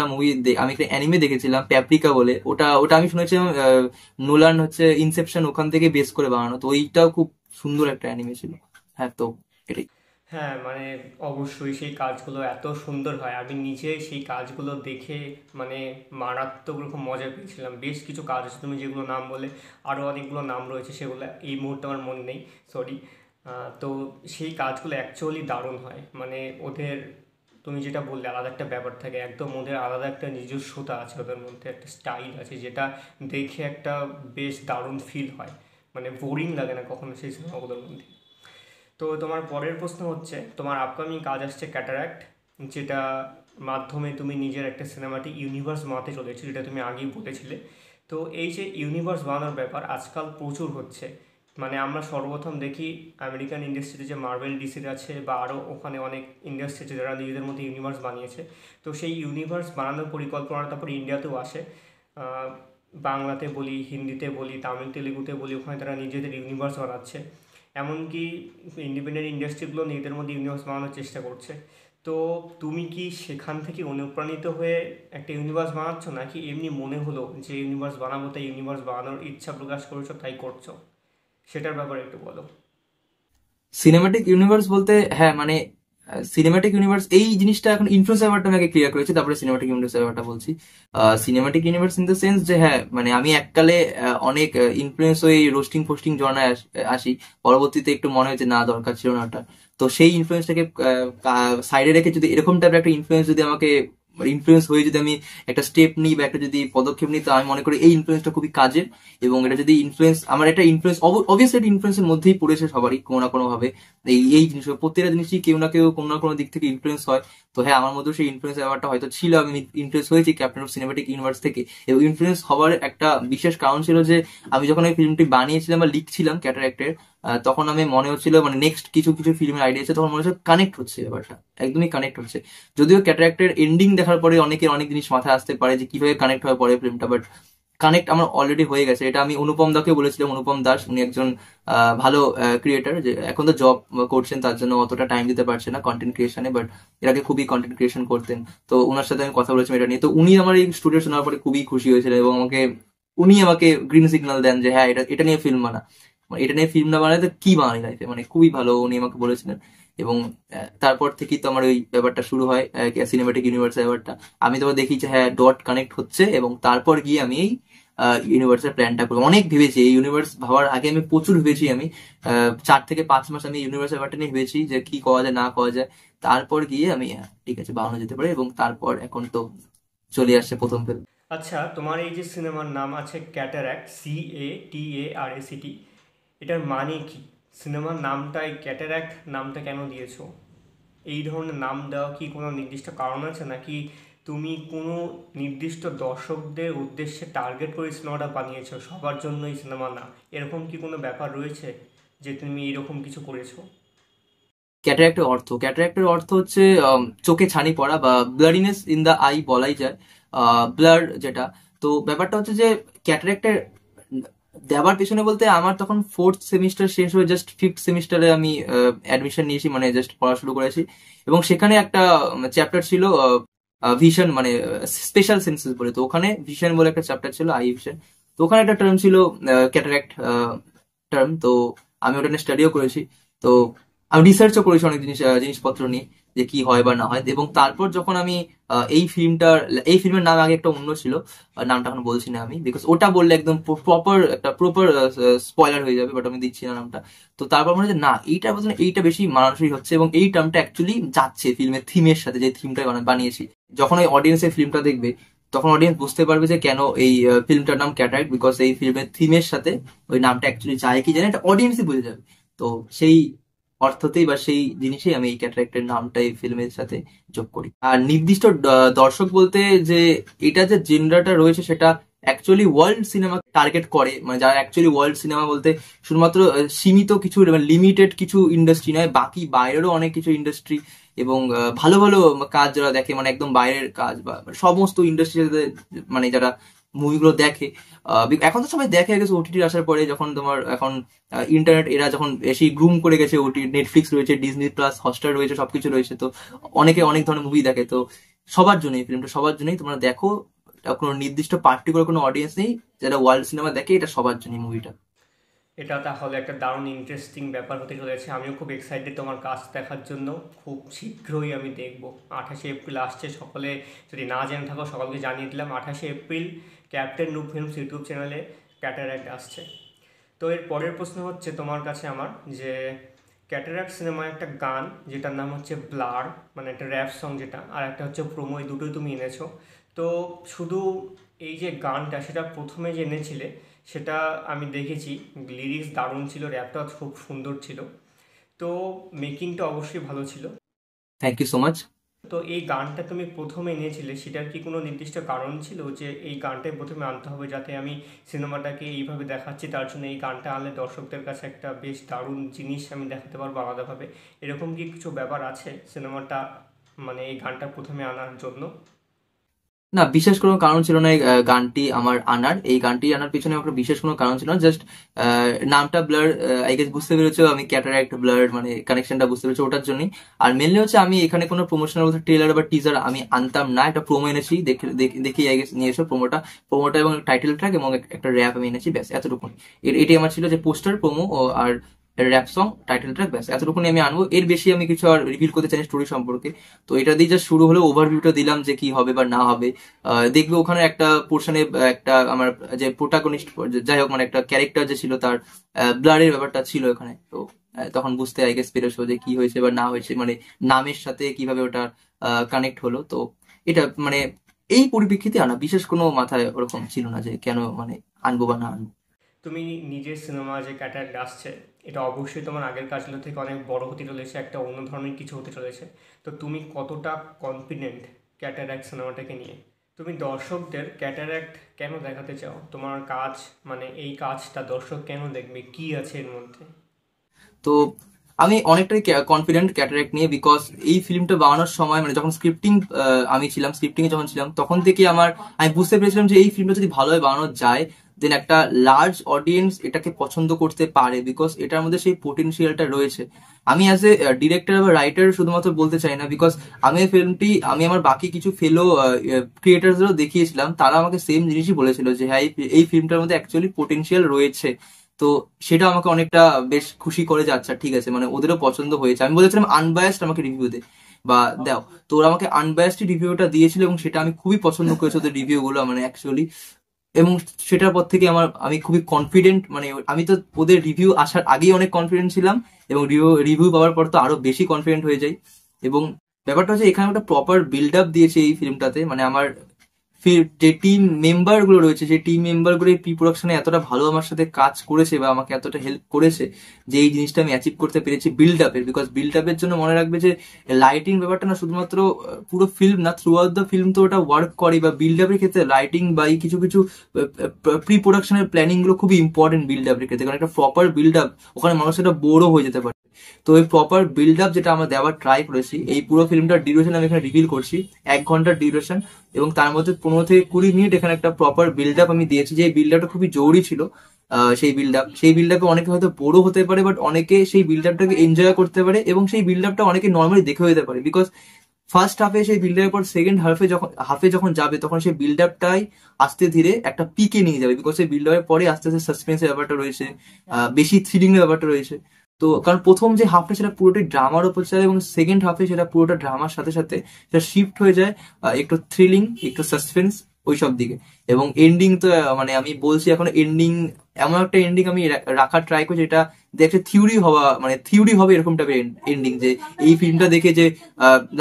একটা মুভি, আমি একটা অ্যানিমে দেখেছিলাম প্যাপ্রিকা বলে, ওটা ওটা আমি শুনেছিলাম নোলান হচ্ছে ইনসেপশন ওখান থেকে বেস করে বানানো, তো ওইটাও খুব সুন্দর একটা অ্যানিমে ছিল। হ্যাঁ, তো এটাই। হ্যাঁ মানে অবশ্যই সেই কাজগুলো এত সুন্দর হয়, আমি নিজে সেই কাজগুলো দেখে মানে মারাত্মক রকম মজা পেয়েছিলাম। বেশ কিছু কাজ আছে তুমি যেগুলো নাম বলে, আরও অনেকগুলো নাম রয়েছে সেগুলো এই মুহূর্তে আমার মনে নেই, সরি। তো সেই কাজগুলো অ্যাকচুয়ালি দারুণ হয়, মানে ওদের তুমি যেটা বললে আলাদা একটা ব্যাপার থাকে, একদম ওদের আলাদা একটা নিজস্বতা আছে, ওদের মধ্যে একটা স্টাইল আছে যেটা দেখে একটা বেশ দারুণ ফিল হয়, মানে বোরিং লাগে না কখনো সেই সিনেমাগুলোর মধ্যে। তো তোমার পরের প্রশ্ন হচ্ছে, তোমার আপকামিং কাজ আসছে ক্যাটারাক্ট, যেটা মাধ্যমে তুমি নিজের একটা সিনেমাটিক ইউনিভার্স বানাতে চলেছো, যেটা তুমি আগেই বলেছিলে। তো এই যে ইউনিভার্স বানানোর ব্যাপার আজকাল প্রচুর হচ্ছে, মানে আমরা সর্বপ্রথম দেখি আমেরিকান ইন্ডাস্ট্রিতে যে মার্বেল ডিসির আছে, বা আরও ওখানে অনেক ইন্ডাস্ট্রি আছে যারা নিজেদের মধ্যে ইউনিভার্স বানিয়েছে। তো সেই ইউনিভার্স বানানোর পরিকল্পনা তারপর ইন্ডিয়াতেও আসে। আহ, বাংলাতে বলি, হিন্দিতে বলি, তামিল তেলেগুতে বলি, ওখানে তারা নিজেদের ইউনিভার্স বানাচ্ছে। এমনকি ইন্ডিপেন্ডেন্ট ইন্ডাস্ট্রিগুলো নিজেদের মধ্যে ইউনিভার্স বানানোর চেষ্টা করছে। তো তুমি কি সেখান থেকে অনুপ্রাণিত হয়ে একটা ইউনিভার্স বানাচ্ছ, নাকি এমনি মনে হলো যে ইউনিভার্স বানাবো তাই ইউনিভার্স বানানোর ইচ্ছা প্রকাশ করেছো তাই করছো? সেটার ব্যাপারে একটু বলো। সিনেমাটিক ইউনিভার্স বলতে হ্যাঁ মানে সিনেমাটিক ইউনিভার্স এই জিনিসটা এখন ইনফ্লুয়েন্স ব্যাপারটা আমি আগে ক্লিয়ার করেছি, তারপরে সিনেমাটিক ইউনিভার্স ব্যাপারটা বলছি। Cinematic universe in the sense যে হ্যাঁ মানে আমি এককালে অনেক ইনফ্লুয়েন্স হয়ে রোস্টিং ফোস্টিং জনায় আসি, পরবর্তীতে একটু মনে হয়েছে না দরকার ছিল না ওটা। তো সেই ইনফ্লুয়েন্সটাকে সাইডে রেখে যদি এরকম টাইপের একটা ইনফ্লুয়েন্স যদি আমাকে ইনফ্লুয়েন্স হয়ে যদি আমি একটা স্টেপ নিই বা একটা যদি পদক্ষেপ নিই, তো আমি মনে করি এই ইনফ্লুয়েন্সটা খুবই কাজের। এবং এটা যদি ইনফ্লুয়েন্স আমার একটা ইনফ্লুয়েন্স অবভিয়াসলি একটা ইনফ্লুয়েন্সের মধ্যেই পড়েছে সবারই কোনো না কোনো ভাবে। এই এই জিনিস প্রত্যেকটা জিনিসই কেউ না কেউ কোনো না কোনো দিক থেকে ইনফ্লুয়েন্স হয়। তো হ্যাঁ আমার মধ্যেও সেই ইনফ্লুয়েন্স ব্যাপারটা হয়তো ছিল, আমি ইনফ্লুয়েন্স হয়েছি ক্যাপ্টেন অফ সিনেমাটিক ইউনিভার্স থেকে। এবং ইনফ্লুয়েন্স হওয়ার একটা বিশেষ কারণ ছিল যে আমি যখন এই ফিল্মটি বানিয়েছিলাম বা লিখছিলাম ক্যাটারাক্টের, তখন আমি মনে হচ্ছিল মানে নেক্সট কিছু কিছু ফিল্মের আইডিয়া আছে, তখন মনে হচ্ছে কানেক্ট হচ্ছে ব্যাপারটা, একদমই কানেক্ট হচ্ছে। যদিও ক্যাটারাক্টের এন্ডিং দেখার পরে অনেকের অনেক জিনিস মাথায় আসতে পারে যে কিভাবে কানেক্ট হয় পরে ফিল্মটা, বাট কানেক্ট আমার অলরেডি হয়ে গেছে। এটা আমি অনুপম দাকে বলেছিলাম, অনুপম দাস উনি একজন ভালো ক্রিয়েটার, যে এখন তো জব করছেন তার জন্য অতটা টাইম দিতে পারছে না কন্টেন্ট ক্রিয়েশনে, বাট এর আগে খুবই কন্টেন্ট ক্রিয়েশন করতেন। তো ওনার সাথে আমি কথা বলেছিলাম এটা নিয়ে, তো উনি আমার এই স্টুডিও শোনার পরে খুবই খুশি হয়েছিলেন এবং উনি আমাকে গ্রিন সিগন্যাল দেন যে হ্যাঁ এটা এটা নিয়ে ফিল্ম বানা। মানে এটা নিয়ে ফিল্ম না বানালে তো কি বানালি লাইফে, মানে খুবই ভালো উনি আমাকে বলেছিলেন। এবং তারপর থেকেই তো আমার ওই ব্যাপারটা শুরু হয়, সিনেমাটিক ইউনিভার্স ব্যাপারটা। আমি তো দেখি যে হ্যাঁ ডট কানেক্ট হচ্ছে, এবং তারপর গিয়ে আমি এই ইউনিভার্সের প্ল্যানটা করি। অনেক ভেবেছি এই ইউনিভার্স ভাবার আগে, আমি প্রচুর ভেবেছি। আমি 4 থেকে 5 মাস আমি ইউনিভার্স ব্যাপারটা নিয়ে ভেবেছি যে কি করা যায় না করা যায়। তারপর গিয়ে আমি ঠিক আছে বানানো যেতে পারে, এবং তারপর এখন তো চলে আসছে প্রথম ফিল্ম। আচ্ছা, তোমার এই যে সিনেমার নাম আছে ক্যাটারাক্ট, CATARACT, এটার মানে কি? সিনেমার নামটা এই ক্যাটারাক্ট নামটা কেন দিয়েছো? এই ধরনের নাম দেওয়া কি কোনো নির্দিষ্ট কারণ আছে, নাকি তুমি কোনো নির্দিষ্ট দর্শকদের উদ্দেশ্যে টার্গেট করে সিনেমাটা বানিয়েছো, সবার জন্য এই সিনেমা না? এরকম কি কোনো ব্যাপার রয়েছে যে তুমি এরকম কিছু করেছো? ক্যাটারাক্টের অর্থ হচ্ছে চোখে ছানি পড়া বা ব্লাডিনেস ইন দ্য আই বলাই যায়, ব্লার যেটা। তো ব্যাপারটা হচ্ছে যে ক্যাটারাক্টের দেওয়ার পেছনে বলতে আমার তখন 4th সেমিস্টার শেষ হয়ে জাস্ট 5th সেমিস্টারে আমি অ্যাডমিশন নিয়েছি, মানে জাস্ট পড়া শুরু করেছি। এবং সেখানে একটা চ্যাপ্টার ছিল ভিশন, মানে স্পেশাল সেন্সেস বলে, তো ওখানে ভিশন বলে একটা চ্যাপ্টার ছিল, আই ভিশন। তো ওখানে একটা টার্ম ছিল ক্যাটারাক্ট টার্ম, তো আমি ওটা নিয়ে স্টাডিও করেছি। তো আমি রিসার্চও করেছি অনেক জিনিসপত্র নিয়ে যে কি হয় বা না হয়। এবং তারপর যখন আমি এই ফিল্মের নাম আগে একটা অন্য ছিল, নামটা এখন বলছি না আমি, বিকজ ওটা বললে একদম প্রপার স্পয়লার হয়ে যাবে, বাট আমি দিচ্ছি না নামটা। তো তারপর মনে হচ্ছে না এইটা বলতে এইটা বেশি মানানসই হচ্ছে, এবং এই টার্মটা অ্যাকচুয়ালি যাচ্ছে ফিল্মের থিমের সাথে, যে থিমটা বানিয়েছি। যখন ওই অডিয়েন্স এই ফিল্মটা দেখবে তখন অডিয়েন্স বুঝতে পারবে যে কেন এই ফিল্মটার নাম ক্যাটারাক্ট, বিকজ এই ফিল্মের থিমের সাথে ওই নামটা অ্যাকচুয়ালি যায় কি জানে এটা অডিয়েন্সই বুঝে যাবে। তো সেই অর্থতেই বা সেই জিনিসেই আমি এই ক্যাটারাক্টের নামটা এই ফিল্মের সাথে যোগ করি। আর নির্দিষ্ট দর্শক বলতে যে এটা যে জেনরাটা রয়েছে সেটা অ্যাকচুয়ালি ওয়ার্ল্ড সিনেমা টার্গেট করে, মানে যারা অ্যাকচুয়ালি ওয়ার্ল্ড সিনেমা বলতে শুধুমাত্র সীমিত কিছু লিমিটেড কিছু ইন্ডাস্ট্রি নয়, বাকি বাইরেরও অনেক কিছু ইন্ডাস্ট্রি এবং ভালো ভালো কাজ যারা দেখে, মানে একদম বাইরের কাজ বা সমস্ত ইন্ডাস্ট্রির সাথে মানে যারা মুভিগুলো দেখে। এখন তো সবাই দেখে গেছে ওটিটি আসার পরে, যখন তোমার এখন ইন্টারনেট এরা যখন বেশি গ্রুম করে গেছে, ওটি নেটফ্লিক্স রয়েছে, ডিজনি প্লাস, হটস্টার রয়েছে, সবকিছু রয়েছে, তো অনেকে অনেক ধরনের মুভি দেখে। তো সবার জন্য এই ফিল্মটা সবার জন্যই, তোমরা দেখো। এটা কোনো নির্দিষ্ট পার্টিকুলার কোনো অডিয়েন্স নেই, যারা ওয়ার্ল্ড সিনেমা দেখে, এটা সবার জন্য মুভিটা। এটা তাহলে একটা দারুণ ইন্টারেস্টিং ব্যাপার হতে চলেছে, আমিও খুব এক্সাইটেড তোমার কাজ দেখার জন্য। খুব শীঘ্রই আমি দেখব। 28শে এপ্রিল আসছে, সকলে যদি না জেনে থাকো সকলকে জানিয়ে দিলাম, 28শে April Captain Noob Films YouTube চ্যানেলে ক্যাটারাক্ট আসছে। তো এর পরের প্রশ্ন হচ্ছে তোমার কাছে আমার, যে ক্যাটারাক্ট সিনেমায় একটা গান যেটার নাম হচ্ছে ব্লার, মানে একটা র্যাপ সং যেটা, আর একটা হচ্ছে প্রোমো, এই দুটোই তুমি এনেছো। তো শুধু এই যে গানটা, সেটা প্রথমে যে এনেছিলে সেটা আমি দেখেছি, লিরিক্স দারুণ ছিল, র্যাপটা খুব সুন্দর ছিল, তো মেকিংটা অবশ্যই ভালো ছিল। Thank you so much. তো এই গানটা তুমি প্রথমে এনেছিলে, সেটার কি কোনো নির্দিষ্ট কারণ ছিল যে এই গানটাই প্রথমে আনতে হবে, যাতে আমি সিনেমাটাকে এইভাবে দেখাচ্ছি তার জন্য এই গানটা আনলে দর্শকদের কাছে একটা বেশ দারুণ জিনিস আমি দেখাতে পারবো আলাদাভাবে? এরকম কি কিছু ব্যাপার আছে সিনেমাটা, মানে এই গানটা প্রথমে আনার জন্য? না, বিশেষ কোনো কারণ ছিল না এই গানটি আমার আনার। এই গানটি আনার পিছনে আমার বিশেষ কোনো কারণ ছিল না, জাস্ট নামটা ব্লার, আই গেস বুঝতে পেরেছো, আমি ক্যাটারাক্ট ব্লার মানে কানেকশনটা বুঝতে পেরেছো, ওটার জন্যই। আর মেনলি হচ্ছে আমি এখানে কোনো প্রমোশনাল বলতে ট্রেলার বা টিজার আমি আনতাম না, একটা প্রোমো এনেছি, দেখি আই গেস নিয়ে এসো প্রোমোটা এবং টাইটেল ট্র্যাক এবং একটা র্যাপ আমি এনেছি, ব্যাস এতটুকু। এটাই আমার ছিল, যে পোস্টার, প্রোমো আর র্যাপ সং, টাইটেল ট্র্যাক, ব্যাস এতটুকুনি আমি আনবো। এর বেশি আমি কিছু আর রিভিল করতে চাই স্টোরি সম্পর্কে। তো এটা দিয়ে জাস্ট শুরু হলো, ওভারভিউটা দিলাম যে কি হবে বা না হবে। দেখবে ওখানে একটা পোর্শনে একটা আমার যে প্রোটাগনিস্ট, যাই হোক মানে একটা ক্যারেক্টার যে ছিল, তার ব্লাডের ব্যাপারটা ছিল এখানে। তো তখন বুঝতে আই গেস পেরেছো যে কি হয়েছে বা না হয়েছে, মানে নামের সাথে কিভাবে ওটা কানেক্ট হলো। তো এটা মানে এই পরিপ্রেক্ষিতে আনা, বিশেষ কোনো মাথায় ওরকম ছিল না যে কেন মানে আনবো বা না আনবো। তুমি নিজের সিনেমা যে ক্যাটারাক্ট আসছে, এটা অবশ্যই তোমার আগের কাজগুলো থেকে অনেক বড় হতে চলেছে, একটা অন্য ধরনের কিছু হতে চলেছে। তো তুমি কতটা কনফিডেন্ট ক্যাটারাক্ট সিনেমাটাকে নিয়ে? তুমি দর্শকদের ক্যাটারাক্ট কেন দেখাতে চাও? তোমার কাজ, মানে এই কাজটা দর্শক কেন দেখবে, কি আছে এর মধ্যে? তো আমি অনেকটাই কনফিডেন্ট ক্যাটারাক্ট নিয়ে, বিকজ এই ফিল্মটা বানানোর সময় মানে যখন আমি ছিলাম স্ক্রিপ্টিং এ যখন ছিলাম, তখন থেকে আমি বুঝতে পেরেছিলাম যে এই ফিল্মটা যদি ভালোভাবে বানানো যায়, দেন একটা লার্জ অডিয়েন্স এটাকে পছন্দ করতে পারে, বিকজ এটার মধ্যে সেই পোটেনশিয়ালটা রয়েছে। আমি অ্যাজ এ ডিরেক্টর বা রাইটার শুধুমাত্র বলতে চাই না, বিকজ আমি এই ফিল্মটি আমি আমার বাকি কিছু ফেলো ক্রিয়েটার্সদেরও দেখিয়েছিলাম, তারা আমাকে সেম জিনিসই বলেছিল যে হ্যাঁ, এই ফিল্মটার মধ্যে অ্যাকচুয়ালি পোটেনশিয়াল রয়েছে। তো সেটা আমাকে অনেকটা বেশ খুশি করে যে আচ্ছা ঠিক আছে, মানে ওদেরও পছন্দ হয়েছে। আমি বলেছিলাম আনবায়াসড আমাকে রিভিউ দে বা দাও, তো ওরা আমাকে আনবায়াসড রিভিউটা দিয়েছিল এবং সেটা আমি খুবই পছন্দ করেছি ওদের রিভিউ গুলো, মানে অ্যাকচুয়ালি। এবং সেটার পর থেকে আমি খুবই কনফিডেন্ট, মানে আমি তো ওদের রিভিউ আসার আগেই অনেক কনফিডেন্ট ছিলাম, এবং রিভিউ পাওয়ার পর তো আরো বেশি কনফিডেন্ট হয়ে যাই। এবং ব্যাপারটা হচ্ছে এখানে একটা প্রপার বিল্ড আপ দিয়েছে এই ফিল্মটাতে, মানে আমার যে টিম মেম্বার গুলো রয়েছে, সেই টিম মেম্বার গুলো প্রি প্রোডাকশনে এতটা ভালো আমার সাথে কাজ করেছে বা আমাকে এতটা হেল্প করেছে যে এই জিনিসটা আমি অ্যাচিভ করতে পেরেছি বিল্ড আপের। বিকজ বিল্ড আপের জন্য মনে রাখবে যে লাইটিং ব্যাপারটা না শুধুমাত্র পুরো ফিল্ম না, থ্রু আউট দ্য ফিল্ম তো ওটা ওয়ার্ক করে, বা বিল্ড আপের ক্ষেত্রে লাইটিং বা এই কিছু কিছু প্রি প্রোডাকশনের প্ল্যানিং গুলো খুবই ইম্পর্টেন্ট বিল্ড আপের ক্ষেত্রে, কারণ একটা প্রপার বিল্ড আপ ওখানে মানুষ এটা বোরও হয়ে যেতে পারে। তো এই প্রপার বিল্ড আপ যেটা আমরা দেওয়ার ট্রাই করেছি, এই পুরো ফিল্মটার ডিউরেশন আমি এখানে রিভিল করছি, 1 ঘন্টার ডিউরেশন, এবং তার মধ্যে 15 থেকে 20 মিনিট এখানে একটা প্রপার বিল্ড আপ আমি দিয়েছি, যে বিল্ড আপটা খুবই জরুরি ছিল। সেই বিল্ড আপে অনেকে হয়তো বোরও হতে পারে, বাট অনেকে সেই বিল্ড আপটাকে এনজয় করতে পারে, এবং সেই বিল্ড আপটা অনেকে নর্মালি দেখেও যেতে পারে। বিকজ ফার্স্ট হাফে সেই বিল্ড আপের পর সেকেন্ড হাফে যখন যাবে, তখন সেই বিল্ড আপটাই আস্তে ধীরে একটা পিকে নিয়ে যাবে, বিকজ সেই বিল্ড আপের পরে আস্তে আস্তে সাসপেন্সের ব্যাপারটা রয়েছে, বেশি থ্রিলিং এর ব্যাপারটা রয়েছে। তো কারণ প্রথম যে হাফটা সেটা পুরোটাই ড্রামার উপর চলে, এবং সেকেন্ড হাফে সেটা পুরোটা ড্রামার সাথে সাথে সেটা শিফট হয়ে যায় একটু থ্রিলিং, একটু সাসপেন্স ওইসব দিকে। এবং এন্ডিং তো মানে আমি বলছি এখন এন্ডিং, এমন একটা এন্ডিং আমি রাখার ট্রাই করছি যেটা দেখে থিওরি হবে এরকম টাইপের এন্ডিং, যে এই ফিল্মটা দেখে যে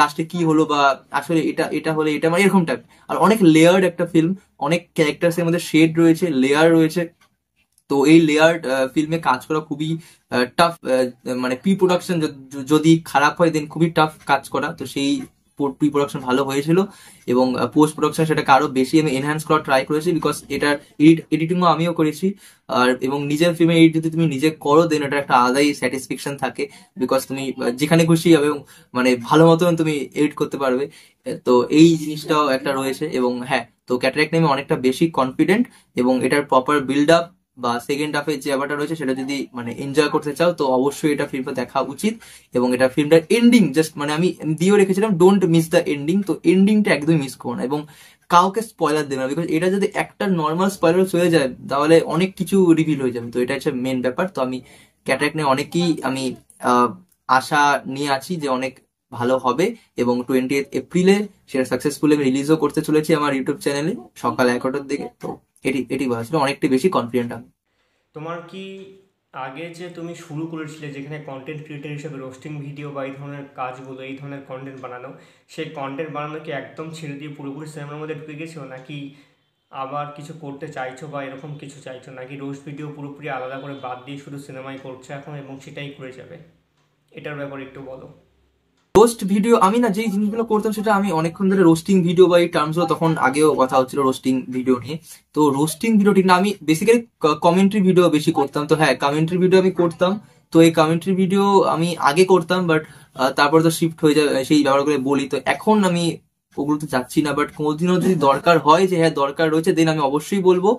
লাস্টে কি হলো বা আসলে এটা এটা হলে এটা, মানে এরকম টাইপ। আর অনেক লেয়ার্ড একটা ফিল্ম, অনেক ক্যারেক্টার্স এর মধ্যে শেড রয়েছে, লেয়ার রয়েছে। তো এই লেয়ার্ড ফিল্মে কাজ করা খুবই টাফ, মানে প্রি প্রোডাকশন যদি খারাপ হয় দেন খুবই টাফ কাজ করা। তো সেই প্রি প্রোডাকশন ভালো হয়েছিল, এবং পোস্ট প্রোডাকশন সেটাকে আরো বেশি আমি এনহ্যান্স করার ট্রাই করেছি, বিকজ এটার এডিটিংও আমিও করেছি। আর এবং নিজের ফিল্মে এডিট যদি তুমি নিজে করো, দেন এটা একটা আলাদাই স্যাটিসফ্যাকশন থাকে, বিকজ তুমি যেখানে খুশি এবং মানে ভালো মতন তুমি এডিট করতে পারবে। তো এই জিনিসটাও একটা রয়েছে। এবং হ্যাঁ, তো ক্যাটারাক্ট নিয়ে আমি অনেকটা বেশি কনফিডেন্ট, এবং এটার প্রপার বিল্ড আপ বা সেকেন্ড হাফে যে ব্যাপারটা রয়েছে সেটা যদি মানে এনজয় করতে চাও তো অবশ্যই এটা ফিল্মটা দেখা উচিত। এবং এটা ফিল্মটার এন্ডিং জাস্ট মানে আমি দিয়েও রেখেছিলাম ডোন্ট মিস দ্য এন্ডিং, তো এন্ডিংটা একদমই মিস করো না এবং কাউকে স্পয়লার দেবে না, বিকজ এটা যদি একটা নর্মাল স্পয়লার হয়ে যায় তাহলে অনেক কিছু রিভিল হয়ে যাবে। তো এটা হচ্ছে মেন ব্যাপার। তো আমি ক্যাটারাক্ট নিয়ে অনেকেই আমি আশা নিয়ে আছি যে অনেক ভালো হবে এবং 20 এপ্রিলে সেটা সাকসেসফুলি আমি রিলিজও করতে চলেছি আমার ইউটিউব চ্যানেলে সকাল 11টার দিকে। তো এটি এটি বলা ছিল, অনেকটা বেশি কনফিডেন্ট আমি। তোমার কি আগে যে তুমি শুরু করেছিলে যেখানে কন্টেন্ট ক্রিয়েটার হিসেবে রোস্টিং ভিডিও বা এই ধরনের কাজগুলো, এই ধরনের কন্টেন্ট বানানো, সেই কন্টেন্ট বানানো কি একদম ছেড়ে দিয়ে পুরোপুরি সিনেমার মধ্যে ঢুকে গেছো, নাকি আবার কিছু করতে চাইছো বা এরকম কিছু চাইছো, নাকি রোস্ট ভিডিও পুরোপুরি আলাদা করে বাদ দিয়ে শুধু সিনেমাই করছো এখন এবং সেটাই করে যাবে? এটার ব্যাপারে একটু বলো। রোস্ট ভিডিও আমি না, যেই জিনিসগুলো করতাম সেটা আমি অনেকক্ষণ ধরে রোস্টিং ভিডিও বা এই টার্মসগুলো তখন আগেও কথা হচ্ছিল রোস্টিং ভিডিও নিয়ে। তো রোস্টিং ভিডিও ঠিক না, আমি বেসিক্যালি কমেন্ট্রি ভিডিও বেশি করতাম। তো হ্যাঁ, কমেন্ট্রি ভিডিও আমি করতাম। তো এই কমেন্ট্রি ভিডিও আমি আগে করতাম, বাট তারপর তো শিফট হয়ে যায় সেই ব্যাপারগুলো বলি। তো এখন আমি ওগুলোতে যাচ্ছি না, বাট কোনোদিনও যদি দরকার হয় যে হ্যাঁ দরকার রয়েছে দেন আমি অবশ্যই বলবো।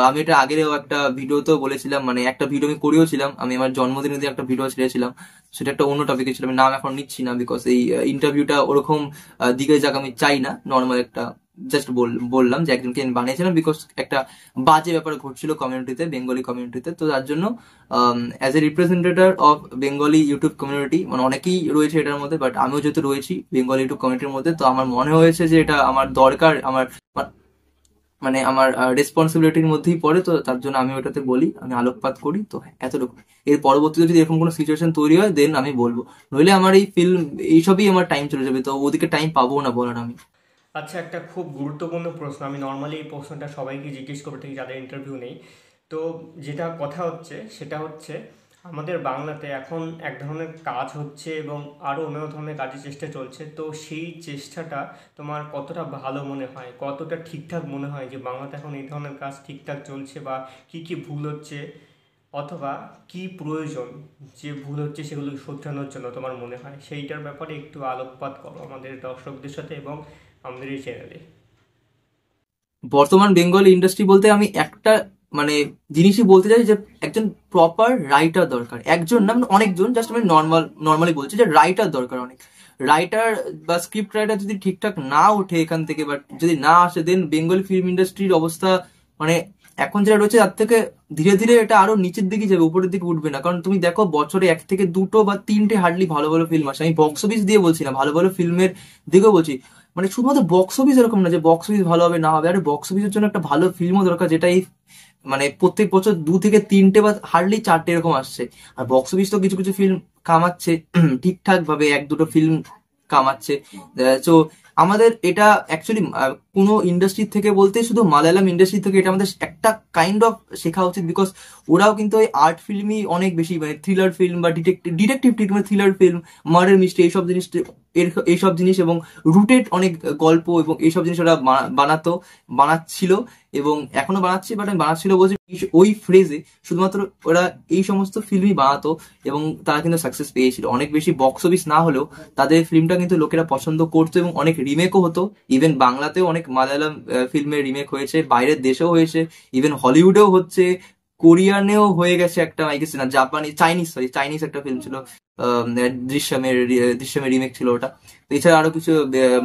আমি এটা আগেও একটা ভিডিওতেও বলেছিলাম, মানে একটা ভিডিও আমি করেও ছিলাম, আমি আমার জন্মদিনের দিন একটা ভিডিও ছেড়েছিলাম। সেটা একটা অন্য টপিকে ছিল, আমি নাম এখন নিচ্ছি না বিকজ এই ইন্টারভিউটা ওরকম দিকে যাক আমি চাই না। নর্মাল একটা জাস্ট বললাম যে একজনকে আমি বানিয়েছিলাম বিকজ একটা বাজে ব্যাপার ঘটছিল কমিউনিটিতে, বেঙ্গলি কমিউনিটিতে। তো তার জন্য as a representative of Bengali YouTube community, মানে অনেকেই রয়েছে এটার মধ্যে, বাট আমিও যেহেতু রয়েছি বেঙ্গলি ইউটিউব কমিউনিটির মধ্যে, তো আমার মনে হয়েছে যে এটা আমার দরকার, আমার মানে আমার রেসপন্সিবিলিটির মধ্যেই পড়ে। তো তার জন্য আমি ওটাতে বলি, আমি আলোকপাত করি। তো হ্যাঁ, এতটুকু। এর পরবর্তীতে যদি এরকম কোনো সিচুয়েশন তৈরি হয় দেন আমি বলবো, নইলে আমার এই ফিল্ম এইসবই আমার টাইম চলে যাবে, তো ওদিকে টাইম পাবো না বলেন আমি। আচ্ছা, একটা খুব গুরুত্বপূর্ণ প্রশ্ন, আমি নর্মালি এই প্রশ্নটা সবাইকে জিজ্ঞেস করে থাকি যাদের ইন্টারভিউ নেই। তো যেটা কথা হচ্ছে সেটা হচ্ছে, আমাদের বাংলাতে এখন এক ধরনের কাজ হচ্ছে এবং আরও অন্য ধরনের কাজের চেষ্টা চলছে, তো সেই চেষ্টাটা তোমার কতটা ভালো মনে হয়, কতটা ঠিকঠাক মনে হয় যে বাংলাতে এখন এই ধরনের কাজ ঠিকঠাক চলছে, বা কি কি ভুল হচ্ছে, অথবা কি প্রয়োজন যে ভুল হচ্ছে সেগুলো শোধরানোর জন্য তোমার মনে হয়, সেইটার ব্যাপারে একটু আলোকপাত করো আমাদের দর্শকদের সাথে এবং আমাদের এই চ্যানেলে। বর্তমান বেঙ্গলি ইন্ডাস্ট্রি বলতে আমি একটা মানে জিনিসই বলতে চাই যে একজন প্রপার রাইটার দরকার। একজন না, মানে অনেকজন, জাস্ট আমি নর্মালি বলছি যে রাইটার দরকার অনেক। রাইটার বা স্ক্রিপ্ট রাইটার যদি ঠিকঠাক না ওঠে এখান থেকে, বাট যদি না আসে দেন বেঙ্গলি ফিল্ম ইন্ডাস্ট্রির অবস্থা মানে এখন যেটা রয়েছে তার থেকে ধীরে ধীরে এটা আরো নিচের দিকে যাবে, উপরের দিকে উঠবে না। কারণ তুমি দেখো বছরে 1 থেকে 2 বা 3টে হার্ডলি ভালো ভালো ফিল্ম আসে। আমি বক্স অফিস দিয়ে বলছি না, ভালো ভালো ফিল্মের দিকেও বলছি। মানে শুধুমাত্র বক্স অফিস এরকম না যে বক্স অফিস ভালো হবে না হবে, আরে বক্স অফিসের জন্য একটা ভালো ফিল্মও দরকার, যেটা এই মানে প্রত্যেক বছর 2 থেকে 3টে বা হার্ডলি 4টে এরকম আসছে। আর বক্স অফিস তো কিছু কিছু ফিল্ম কামাচ্ছে ঠিকঠাক ভাবে, 1-2টো ফিল্ম কামাচ্ছে। তো আমাদের এটা অ্যাকচুয়ালি কোনো ইন্ডাস্ট্রি থেকে বলতে শুধু মালায়ালাম ইন্ডাস্ট্রি থেকে এটা আমাদের একটা কাইন্ড অফ শেখা উচিত, বিকজ ওরাও কিন্তু ওই আর্ট ফিল্মই অনেক বেশি, মানে থ্রিলার ফিল্ম বা detective thriller film, murder mystery, এইসব জিনিস এবং রুটেড অনেক গল্প এবং এইসব জিনিস ওরা বানাচ্ছিল এবং এখনো বানাচ্ছে। বাট আমি বানাচ্ছিল বলছি ওই ফ্রেজে শুধুমাত্র ওরা এই সমস্ত ফিল্মই বানাতো এবং তারা কিন্তু সাকসেস পেয়েছিল। অনেক বেশি বক্স অফিস না হলেও তাদের ফিল্মটা কিন্তু লোকেরা পছন্দ করতো এবং অনেক রিমেকও হতো। ইভেন বাংলাতেও অনেক মালায়ালাম ফিল্মের রিমেক হয়েছে, বাইরের দেশেও হয়েছে, ইভেন হলিউডেও হচ্ছে, কোরিয়ানেও হয়ে গেছে একটা, আই গেস না জাপানি, চাইনিজ একটা ফিল্ম ছিল দৃশ্যমের দৃশ্যমের রিমেক ছিল ওটা। এছাড়া আরো কিছু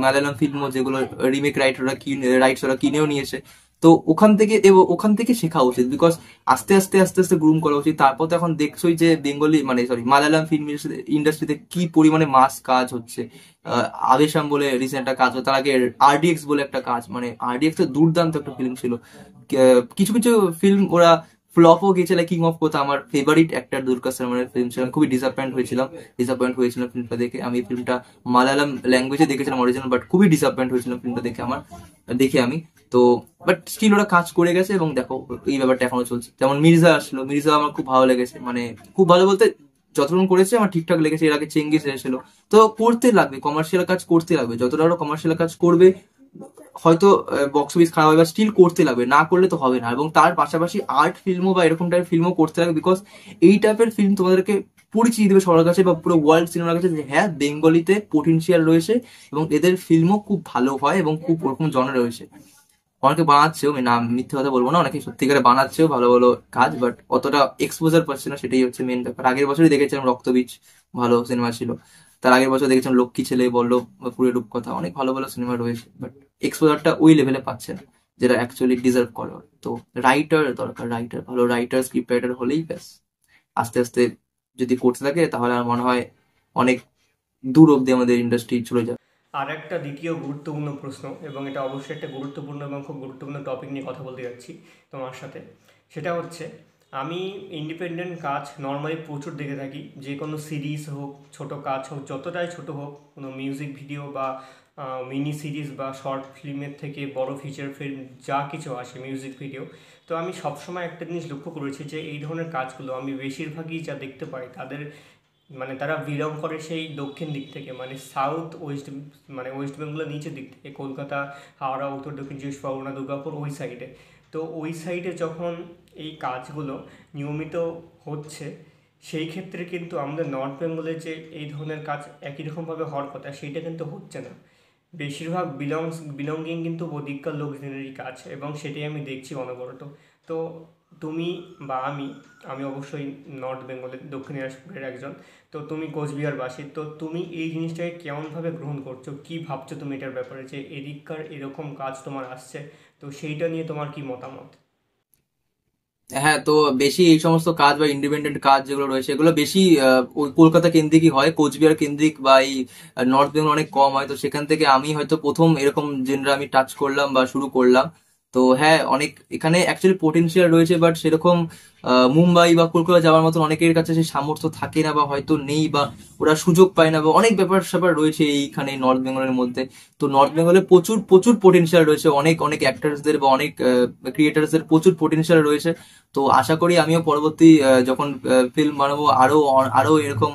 মালায়ালাম ফিল্মও যেগুলো রিমেক রাইটস ওরা কিনেও নিয়েছে। তো ওখান থেকে শেখা উচিত, বিকজ আস্তে আস্তে আস্তে আস্তে গ্রুম করা উচিত। তারপর তো এখন দেখছোই যে বেঙ্গলি মানে সরি মালায়ালাম ফিল্ম ইন্ডাস্ট্রিতে কি পরিমাণে মাস কাজ হচ্ছে। আবেশাম বলে রিসেন্ট একটা কাজ, তার আগে আরডিএক্স বলে একটা কাজ, মানে আরডিএক্স তো দুর্দান্ত একটা ফিল্ম ছিল। কিছু কিছু ফিল্ম ওরা ফ্লপও গেছে, লাইক কিং অফ কোথা আমার ফেভারিট অ্যাক্টর দুর্গা সালমানের ফিল্ম ছিল, আমি খুবই ডিসঅ্যাপয়েন্ট হয়েছিলাম ফিল্মটা দেখে। আমি ফিল্মটা মালায়ালাম ল্যাঙ্গুয়েজে দেখেছিলাম অরিজিনাল, বাট খুবই ডিসঅ্যাপয়েন্ট হয়েছিলাম ফিল্মটা দেখে আমি। তো বাট স্টিল ওরা কাজ করে গেছে এবং দেখো এই ব্যাপারটা এখনো চলছে। যেমন মির্জা আমার খুব ভালো লেগেছে, মানে খুব ভালো বলতে যতক্ষণ করেছে আমার ঠিকঠাক লেগেছে। এর আগে চেঙ্গিস এসেছিল, তো করতে লাগবে কমার্শিয়াল কাজ, করতে লাগবে যতটা ওরা কমার্শিয়াল কাজ করবে হয়তো বক্স অফিস খারাপ হবে, স্টিল করতে লাগবে, না করলে তো হবে না। এবং তার পাশাপাশি আর্ট ফিল্মও বা এরকম টাইপের ফিল্মও করতে লাগবে, বিকজ এই টাইপের ফিল্ম তোমাদেরকে পরিচিতি দেবে সবার কাছে বা পুরো ওয়ার্ল্ড সিনেমার কাছে যে হ্যাঁ বেঙ্গলিতে পোটেনশিয়াল রয়েছে এবং এদের ফিল্মও খুব ভালো হয় এবং খুব ওরকম জনে রয়েছে। অনেকে বানাচ্ছেও, আমি নাম মিথ্যে কথা বলবো না, অনেকে সত্যিকারে বানাচ্ছেও ভালো ভালো কাজ, বাট অতটা এক্সপোজার পাচ্ছে না, সেটাই হচ্ছে মেন ব্যাপার। আগের বছরই দেখেছিলাম রক্তবীজ, ভালো সিনেমা ছিল। তার আগের বছর দেখেছিলাম লক্ষ্মী ছেলে, বল্লভ, পুরো রূপকথা, অনেক ভালো ভালো সিনেমা রয়েছে, বাট এক্সপোজারটা ওই লেভেলে পাচ্ছে না যেটা অ্যাকচুয়ালি ডিজার্ভ করে। তো রাইটার দরকার, রাইটার, ভালো রাইটার, স্ক্রিপ্ট রাইটার হলেই ব্যাস আস্তে আস্তে যদি করতে থাকে তাহলে আমার মনে হয় অনেক দূর অব্দি আমাদের ইন্ডাস্ট্রি চলে যাবে। আর একটা দ্বিতীয় গুরুত্বপূর্ণ প্রশ্ন, এবং এটা অবশ্যই একটা গুরুত্বপূর্ণ এবং খুব গুরুত্বপূর্ণ টপিক নিয়ে কথা বলতে যাচ্ছি তোমার সাথে। সেটা হচ্ছে, আমি ইন্ডিপেন্ডেন্ট কাজ নর্মালি প্রচুর দেখে থাকি, যে কোনো সিরিজ হোক, ছোট কাজ হোক, যতটাই ছোট হোক, কোনো মিউজিক ভিডিও বা মিনি সিরিজ বা শর্ট ফিল্মের থেকে বড় ফিচার ফিল্ম যা কিছু আসে মিউজিক ভিডিও। তো আমি সবসময় একটা জিনিস লক্ষ্য করেছি যে এই ধরনের কাজগুলো আমি বেশিরভাগই যা দেখতে পাই, তাদের মানে তারা বিলং করে সেই দক্ষিণ দিক থেকে, মানে সাউথ ওয়েস্ট, মানে ওয়েস্ট বেঙ্গলের নিচের দিক থেকে, কলকাতা, হাওড়া, উত্তর দক্ষিণ চব্বিশ পরগনা, দুর্গাপুর, ওই সাইডে। তো ওই সাইডে যখন এই কাজগুলো নিয়মিত হচ্ছে, সেই ক্ষেত্রে কিন্তু আমাদের নর্থ বেঙ্গলে যে এই ধরনের কাজ একই রকমভাবে হওয়ার কথা, সেইটা কিন্তু হচ্ছে না। বেশিরভাগ বিলঙ্গিং কিন্তু ওদিককার লোকজনেরই কাজ, এবং সেটাই আমি দেখছি অনবরত। তো তুমি বা আমি অবশ্যই নর্থ বেঙ্গলের দক্ষিণ দিনাজপুরের একজন, তো তুমি কোচবিহারবাসী, তো তুমি এই জিনিসটাকে কেমনভাবে গ্রহণ করছো, কি ভাবছো তুমি এটার ব্যাপারে, যে এদিককার এরকম কাজ তোমার আসছে, তো সেইটা নিয়ে তোমার কি মতামত? হ্যাঁ, তো বেশি এই সমস্ত কাজ বা ইন্ডিপেন্ডেন্ট কাজ যেগুলো রয়েছে এগুলো বেশি ওই কলকাতা কেন্দ্রিকই হয়, কোচবিহার কেন্দ্রিক বা এই নর্থ বেঙ্গল অনেক কম হয়। তো সেখান থেকে আমি হয়তো প্রথম এরকম জেনরা আমি টাচ করলাম বা শুরু করলাম। তো হ্যাঁ, অনেক এখানে অ্যাকচুয়ালি পোটেনশিয়াল রয়েছে, বাট সেরকম মুম্বাই বা কলকাতা যাওয়ার মতন অনেকের কাছে সেই সামর্থ্য থাকে না, বা হয়তো নেই, বা ওরা সুযোগ পায় না, বা অনেক ব্যাপার স্যাপার রয়েছে এইখানে নর্থ বেঙ্গলের মধ্যে। তো নর্থ বেঙ্গলে প্রচুর প্রচুর পোটেনশিয়াল রয়েছে, অনেক অনেক অ্যাক্টার্সদের বা অনেক ক্রিয়েটার্সদের প্রচুর পোটেনশিয়াল রয়েছে। তো আশা করি আমিও পরবর্তী যখন ফিল্ম বানাবো, আরো আরো এরকম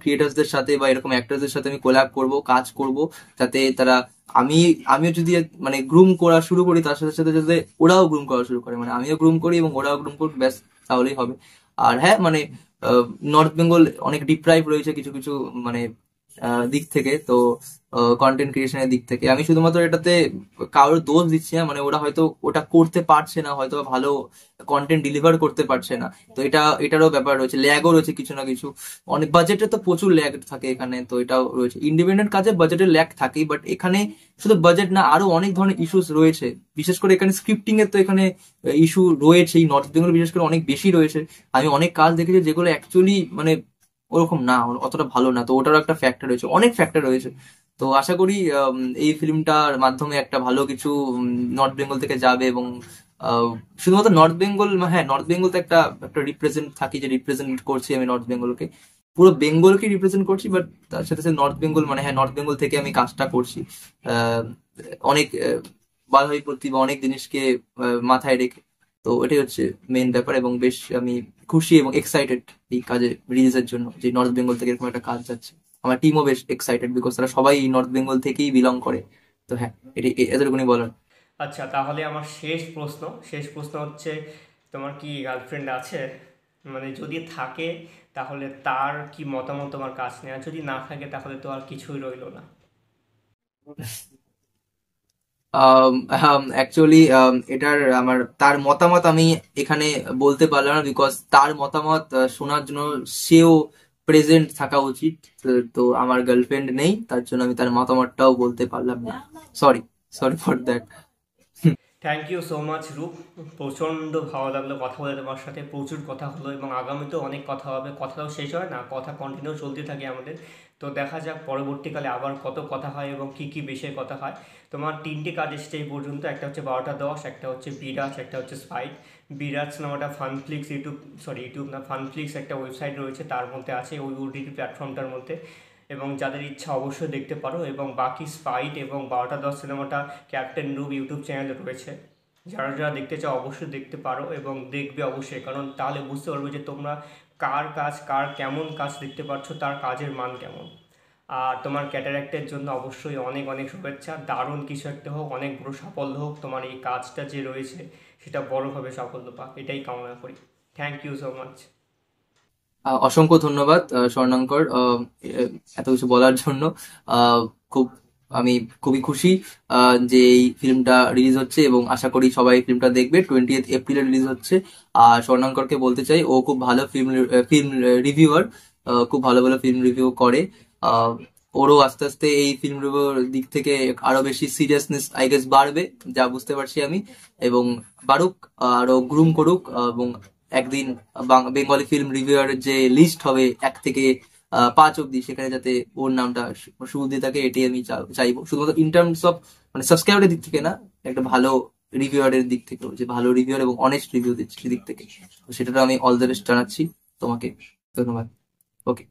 ক্রিয়েটার্সদের সাথে বা এরকম অ্যাক্টার্সদের সাথে আমি কোল্যাব করব, কাজ করব, যাতে তারা, আমি আমিও যদি মানে গ্রুম করা শুরু করি, তার সাথে সাথে যাতে ওরাও গ্রুম করা শুরু করে, মানে আমিও গ্রুম করি এবং ওরাও গ্রুম করবে, ব্যাস তাহলেই হবে। আর হ্যাঁ, মানে নর্থ বেঙ্গল অনেক ডিপ্রাইভ রয়েছে কিছু কিছু মানে দিক থেকে। তো কন্টেন্ট ক্রিয়েশনের দিক থেকে আমি শুধুমাত্র এটাতে কারোর দোষ দিচ্ছি না, মানে ওরা হয়তো ওটা করতে পারছে না, হয়তো বা ভালো কন্টেন্ট ডেলিভার করতে পারছে না। তো এটারও ব্যাপার রয়েছে, ল্যাগও রয়েছে কিছু না কিছু। অনেক বাজেটে তো প্রচুর ল্যাগ থাকে এখানে, তো এটাও রয়েছে। ইন্ডিপেন্ডেন্ট কাজে বাজেটের ল্যাগ থাকেই, বাট এখানে শুধু বাজেট না, আরো অনেক ধরনের ইস্যুস রয়েছে। বিশেষ করে এখানে স্ক্রিপ্টিং এর তো এখানে ইস্যু রয়েছে, এই নর্থ বেঙ্গল বিশেষ করে অনেক বেশি রয়েছে। আমি অনেক কাজ দেখেছি যেগুলো অ্যাকচুয়ালি মানে ওরকম না, অতটা ভালো না। তো ওটারও একটা ফ্যাক্টর রয়েছে, অনেক ফ্যাক্টর রয়েছে। তো আশা করি এই ফিল্মটার মাধ্যমে একটা ভালো কিছু নর্থ বেঙ্গল থেকে যাবে, এবং শুধুমাত্র নর্থ বেঙ্গল, হ্যাঁ নর্থ বেঙ্গল তো একটা একটা রিপ্রেজেন্ট থাকি, যে রিপ্রেজেন্ট করছি আমি নর্থ বেঙ্গলকে, পুরো বেঙ্গলকে রিপ্রেজেন্ট করছি, বাট তার সাথে সাথে নর্থ বেঙ্গল, মানে হ্যাঁ নর্থ বেঙ্গল থেকে আমি কাজটা করছি অনেক বাধাই প্রতি বা অনেক জিনিসকে মাথায় রেখে। তো এটাই হচ্ছে মেইন ব্যাপার, এবং বেশ আমি খুশি এবং এক্সাইটেড এই কাজে রিলিজের জন্য, যে নর্থ বেঙ্গল থেকে এরকম একটা কাজ যাচ্ছে। আমার টিমও বেশ এক্সাইটেড, বিকজ তারা সবাই নর্থ বেঙ্গল থেকেই বিলং করে। তো হ্যাঁ, এটি এতটুকুনি বলার। আচ্ছা, তাহলে আমার শেষ প্রশ্ন হচ্ছে, তোমার কি গার্লফ্রেন্ড আছে? মানে যদি থাকে, তাহলে তার কি মতামত তোমার কাছ নিয়ে? আর যদি না থাকে, তাহলে তো আর কিছুই রইলো না। অ্যাকচুয়ালি এটার আমার তার মতামত আমি এখানে বলতে পারলাম না, বিকজ তার মতামত শোনার জন্য সেও প্রেজেন্ট থাকা উচিত। তো আমার গার্লফ্রেন্ড নেই, তার জন্য আমি তার মতামতটাও বলতে পারলাম না। Sorry, sorry for that. Thank you so much Roop, প্রচণ্ড ভালো লাগলো কথা বলে তোমার সাথে, প্রচুর কথা হলো, এবং আগামীতেও অনেক কথা হবে, কথাও শেষ হয় না, কথা কন্টিনিউ চলতে থাকে আমাদের। তো দেখা যাক পরবর্তীকালে আবার কত কথা হয় এবং কি কি বিষয়ে কথা হয়। তোমার তিনটে কাজ এসছে এই পর্যন্ত, একটা হচ্ছে 12টা 10, একটা হচ্ছে বিরাজ, একটা হচ্ছে স্পাইট। বিরাজ নামাটা ফানফ্লিক্স ইউটিউব, সরি ইউটিউব না, ফানফ্লিক্স একটা ওয়েবসাইট রয়েছে, তার মধ্যে আছে ওই ওটিটি প্ল্যাটফর্মটার মধ্যে, এবং যাদের ইচ্ছা অবশ্যই দেখতে পারো। এবং বাকি স্পাইট এবং 12টা 10 সিনেমাটা ক্যাপ্টেন রূপ ইউটিউব চ্যানেলে রয়েছে, যারা যারা দেখতে চাও অবশ্যই দেখতে পারো, এবং দেখবে অবশ্যই, কারণ তাহলে বুঝতে পারবে যে তোমরা কার কাজ, কার কেমন কাজ দেখতে পাচ্ছ, তার কাজের মান কেমন। আর তোমার ক্যাটারাক্টের জন্য অবশ্যই অনেক অনেক শুভেচ্ছা, দারুণ কিছু একটা হোক, অনেক বড় সাফল্য হোক, তোমার এই কাজটা যে রয়েছে সেটা বড়োভাবে সাফল্য পাক, এটাই কামনা করি। Thank you so much. অসংখ্য ধন্যবাদ স্বর্ণাঙ্কর, এত কিছু বলার জন্য। খুব আমি খুবই খুশি যে এই ফিল্মটা রিলিজ হচ্ছে, এবং আশা করি সবাই ফিল্মটা দেখবে। 20 এপ্রিলে রিলিজ হচ্ছে। আর স্বর্ণাঙ্করকে বলতে চাই, ও খুব ভালো ফিল্ম রিভিউয়ার, খুব ভালো ভালো ফিল্ম রিভিউ করে। আহ, ওরও আস্তে আস্তে এই ফিল্ম রিভিউর দিক থেকে আরো বেশি সিরিয়াসনেস আই গেস বাড়বে, যা বুঝতে পারছি আমি। এবং বাড়ুক, আরো গ্রুম করুক, এবং একদিন বেঙ্গলি ফিল্ম রিভিউয়ারের যে লিস্ট হবে 1 থেকে 5 অব্দি, সেখানে যাতে ওর নামটা শুরুতে থাকে, এটাই আমি চাইবো। শুধুমাত্র ইন টার্মস অফ মানে সাবস্ক্রাইবারের দিক থেকে না, একটা ভালো রিভিউয়ারের দিক থেকেও, যে ভালো রিভিউয়ার এবং অনেস্ট রিভিউ দিচ্ছে সেদিক থেকে। তো সেটা আমি অল দ্য বেস্ট জানাচ্ছি তোমাকে। ধন্যবাদ। ওকে।